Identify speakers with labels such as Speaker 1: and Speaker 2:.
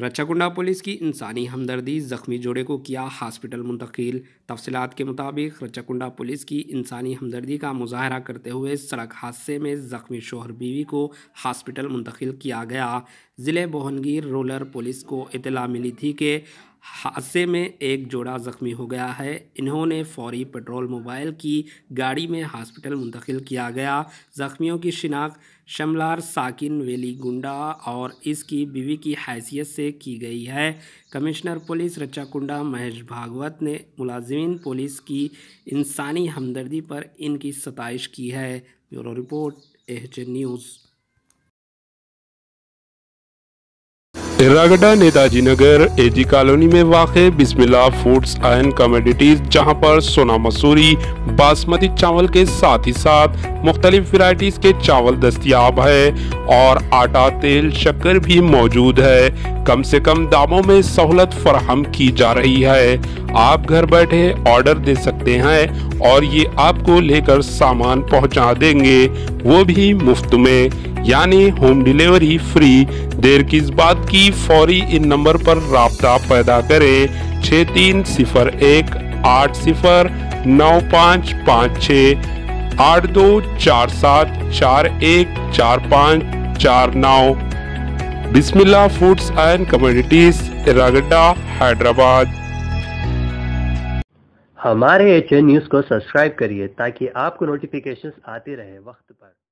Speaker 1: رچاکنڈا police کی انسانی ہمدردی، زخمی جوڑے کو کیا ہاسپٹل منتقل۔ تفصیلات کے مطابق رچاکنڈا پولیس کی انسانی ہمدردی کا مظاہرہ کرتے ہوئے سڑک حادثے میں زخمی شوہر بیوی کو ہاسپٹل منتقل کیا گیا۔ ضلع بھونگیر رورل پولیس کو اطلاع ملی تھی کہ حادثے میں ایک جوڑا زخمی ہو گیا ہے۔ انہوں نے فوری پیٹرول موبائل کی گاڑی میں ہاسپٹل منتقل کیا گیا۔ زخمیوں کی شناخت شملار ساکن ویلی گنڈا اور اس کی بیوی کی حیثیت سے کی گئی ہے۔ کمشنر پولیس رچاکنڈا مہیش بھاگوت نے ملازمین پولیس کی انسانی ہمدردی پر ان کی ستائش کی ہے۔ Bureau report AHN news.
Speaker 2: Erragadda Netaji Nagar AG colony میں واقع بسم اللہ فوڈز اینڈ کموڈیٹیز، جہاں پر سونا مسوری باسمتی چاول کے ساتھ ہی ساتھ مختلف ورائٹیز کے چاول دستیاب ہے اور آٹا، تیل، شکر بھی موجود ہے۔ کم سے کم داموں میں سہولت فراہم کی جا رہی ہے۔ آپ گھر بیٹھے آرڈر دے سکتے ہیں اور یہ آپ کو لے کر سامان پہنچا دیں گے، وہ بھی مفت میں، یعنی ہوم ڈیلیوری فری۔ دیر کس بات کی، فوری ان نمبر پر رابطہ پیدا کریں 6301 80 9556 8247 41 45 49۔ بسم اللہ فوڈز اینڈ کموڈیٹیز، اراگڈا، حیدرآباد۔
Speaker 3: ہمارے AHN نیوز کو سبسکرائب کریے تاکہ آپ کو نوٹیفیکیشنز آتی رہے وقت پر۔